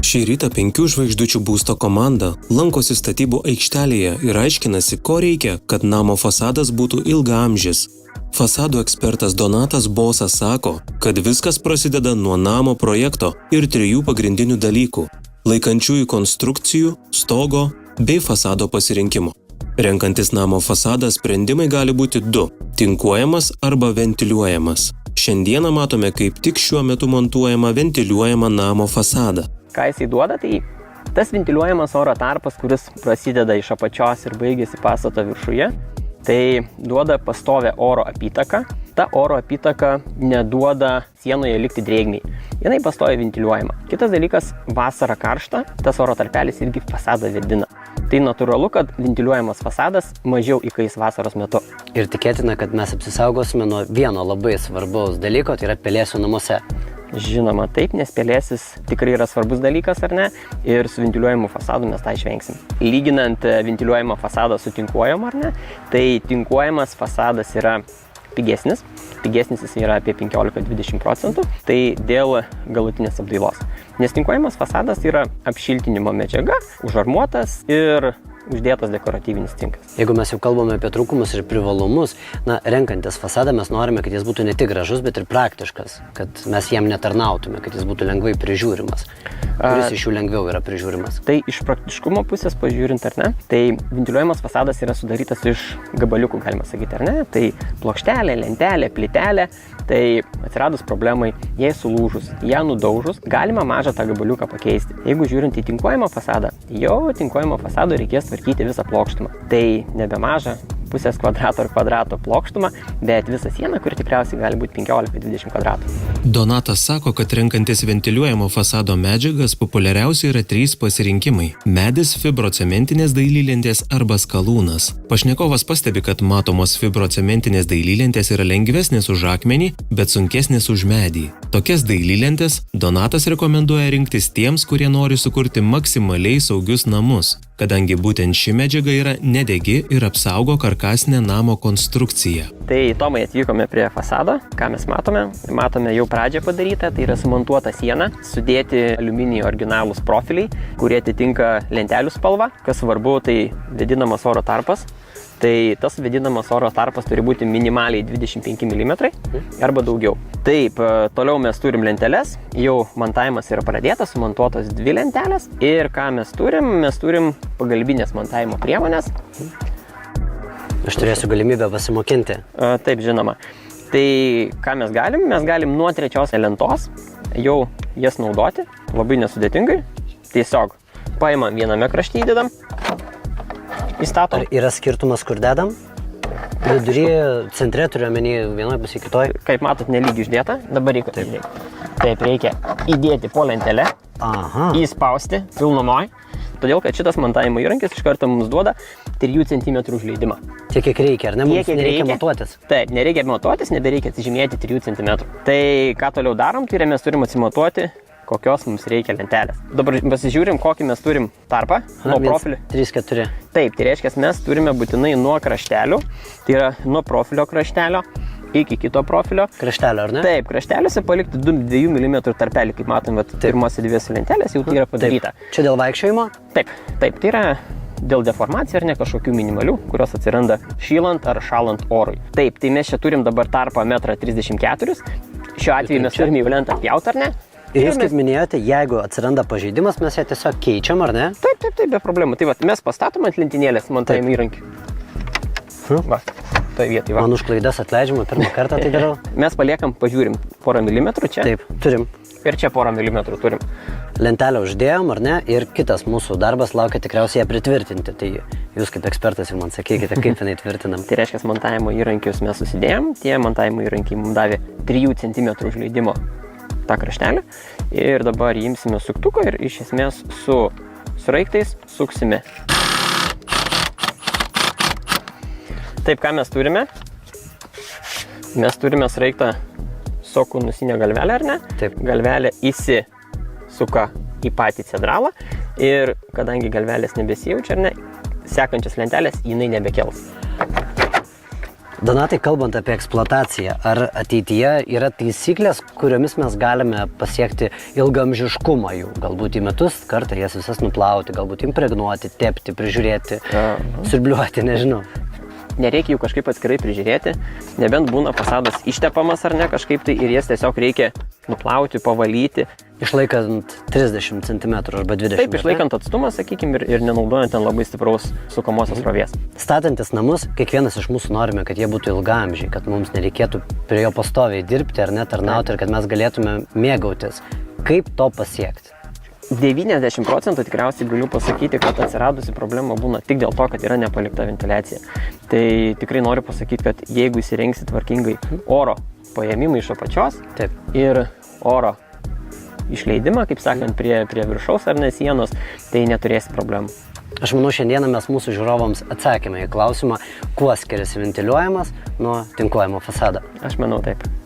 Šį rytą 5 žvaigždučių būsto komanda lankosi statybų aikštelėje ir aiškinasi, ko reikia, kad namo fasadas būtų ilgaamžis. Fasadų ekspertas Donatas Bosas sako, kad viskas prasideda nuo namo projekto ir 3 pagrindinių dalykų – laikančiųjų konstrukcijų, stogo bei fasado pasirinkimo. Renkantis namo fasadą sprendimai gali būti 2 – tinkuojamas arba ventiliuojamas. Šiandieną matome, kaip tik šiuo metu montuojama ventiliuojama namo fasadą. Ką jisai duoda, tai tas ventiliuojamas oro tarpas, kuris prasideda iš apačios ir baigėsi pastato viršuje, tai duoda pastovę oro apytaką. Ta oro apytaka neduoda sienoje likti drėgniai. Jinai pastoviai ventiliuojama. Kitas dalykas, vasara karšta, tas oro tarpelis irgi fasadą vėdina. Tai natūralu, kad ventiliuojamas fasadas mažiau įkais vasaros metu. Ir tikėtina, kad mes apsisaugosime nuo vieno labai svarbaus dalyko, tai yra pelėsių namuose. Žinoma, taip, nes pelėsis tikrai yra svarbus dalykas, ar ne? Ir su ventiliuojamu fasadu mes tą išvengsim. Lyginant ventiliuojamą fasadą su tinkuojamu, ar ne? Tai tinkuojamas fasadas yra pigesnis. Pigesnis jis yra apie 15–20%. Tai dėl galutinės apdailos. Nes tinkuojamas fasadas yra apšiltinimo medžiaga, užarmuotas ir uždėtas dekoratyvinis tinkas. Jeigu mes jau kalbame apie trūkumus ir privalumus, renkantis fasadą mes norime, kad jis būtų ne tik gražus, bet ir praktiškas, kad mes jam netarnautume, kad jis būtų lengvai prižiūrimas. Kuris iš jų lengviau yra prižiūrimas? Tai iš praktiškumo pusės pažiūrint, ar ne, tai ventiliuojamas fasadas yra sudarytas iš gabaliukų, galima sakyti, ar ne, tai plokštelė, lentelė, plytelė, tai atsiradus problemai, jei sulūžus, ją nudaužus, galima mažą tą gabaliuką pakeisti. Jeigu žiūrint į tinkuojamą fasadą, jau tinkuojamo fasado reikės tvarkyti visą plokštumą. Tai nebe mažą, pusės kvadrato ar kvadrato plokštumą, bet visą sieną, kuri tikriausiai gali būti 15–20 kvadratų. Donatas sako, kad renkantis ventiliuojamo fasado medžiagas populiariausia yra 3 pasirinkimai – medis, fibrocementinės dailylentės arba skalūnas. Pašnekovas pastebi, kad matomos fibrocementinės dailylentės yra lengvesnės už akmenį, bet sunkesnės už medį. Tokias dailylentės Donatas rekomenduoja rinktis tiems, kurie nori sukurti maksimaliai saugius namus, kadangi būtent ši medžiaga yra nedegi ir apsaugo karkasinę namo konstrukciją. Tai Tomai atvykome prie fasado. Ką mes matome? Matome jau pradžią padarytą, tai yra sumontuota siena, sudėti aliuminio originalūs profiliai, kurie atitinka lentelių spalvą. Kas svarbu, tai vėdinamas oro tarpas. Tai tas vėdinamas oro tarpas turi būti minimaliai 25 mm arba daugiau. Taip, toliau mes turim lenteles, jau montavimas yra pradėtas, sumontuotos 2 lentelės. Ir ką mes turim? Mes turim pagalbinės montavimo priemonės. Aš turėsiu galimybę pasimokinti. Taip, žinoma. Tai ką mes galim? Mes galim nuo 3 lentos jau jas naudoti, labai nesudėtingai. Tiesiog paimam viename krašty įdedam. Įstatom. Ar yra skirtumas, kur dedam? Vidury, centre turiu omeny vienoje pusėje kitoj. Kaip matot, nelygiai išdėta. Dabar reikia taip reikia įdėti po lentelę, įspausti pilnumoj. Todėl, kad šitas montavimo įrankis iš karto mums duoda 3 cm užleidimą. Tiek, kiek reikia, ar ne? Mums nereikia matuotis. Taip, nereikia matuotis, nebereikia atsižymėti 3 cm. Tai ką toliau darom, tai mes turim atsimatuoti, kokios mums reikia lentelės. Dabar pasižiūrim, kokį mes turim tarpą nuo profilio. 3, 4. Taip, tai reiškia, mes turime būtinai nuo kraštelių, tai yra nuo profilio kraštelio iki kito profilio. Kraštelio, ar ne? Taip, krašteliuose palikti 2 mm tarpelį, kaip matom, pirmose 2 lentelės jau tai yra padaryta. Taip. Čia dėl vaikščiojimo? Taip, tai yra dėl deformacijų ar ne kažkokių minimalių, kurios atsiranda šylant ar šalant orui. Taip, tai mes čia turim dabar tarpą 1,34 m. Šiuo atveju mes turime jau lentą pjauti, ar ne? Ir jūs, kaip minėjote, jeigu atsiranda pažeidimas, mes ją tiesiog keičiam, ar ne? Taip, be problemų. Tai mes pastatom ant lentynėlės montavimo įrankį. Va, tai vietai va. Man už klaidas atleidžiama, pirmą kartą tai darau. Mes paliekam, pažiūrim, porą milimetrų čia. Taip, turim. Ir čia porą milimetrų turim. Lentelę uždėjom, ar ne? Ir kitas mūsų darbas laukia tikriausiai ją pritvirtinti. Tai jūs kaip ekspertas ir man sakykite, kaip jinai tvirtinam. Tai reiškia, montavimo įrankius mes susidėjom. Tie montavimo įrankiai mums davė 3 cm užleidimo tą kraštelį. Ir dabar imsime suktuką ir iš esmės su sraigtais suksime. Taip, ką mes turime? Mes turime sraigtą sokunusinę galvelę, ar ne? Taip. Galvelė įsisuka į patį cedralą ir kadangi galvelės nebesijaučia, ar ne, sekančias lentelės jinai nebekels. Donatai, kalbant apie eksploataciją, ar ateityje yra taisyklės, kuriomis mes galime pasiekti ilgamžiškumą jų? Galbūt į metus kartą jas visas nuplauti, galbūt impregnuoti, tepti, prižiūrėti, siurbliuoti, nežinau. Nereikia jų kažkaip atskirai prižiūrėti, nebent būna fasadas ištepamas ar ne kažkaip tai ir jas tiesiog reikia nuplauti, pavalyti. Išlaikant 30 cm arba 20 cm. Taip, išlaikant atstumą, sakykime, ir nenaudojant ten labai stipraus sukamosios srovės. Statantis namus, kiekvienas iš mūsų norime, kad jie būtų ilgaamžiai, kad mums nereikėtų prie jo pastoviai dirbti ar net tarnauti ir kad mes galėtume mėgautis. Kaip to pasiekti? 90% tikriausiai galiu pasakyti, kad atsiradusi problema būna tik dėl to, kad yra nepalikta ventiliacija. Tai tikrai noriu pasakyti, kad jeigu įsirengsi tvarkingai oro paėmimą iš apačios ir oro išleidimą, kaip sakant, prie viršaus ar ne sienos, tai neturėsi problemų. Aš manau, šiandieną mes mūsų žiūrovams atsakėme į klausimą, kuo skiriasi ventiliuojamas nuo tinkuojamo fasado. Aš manau taip.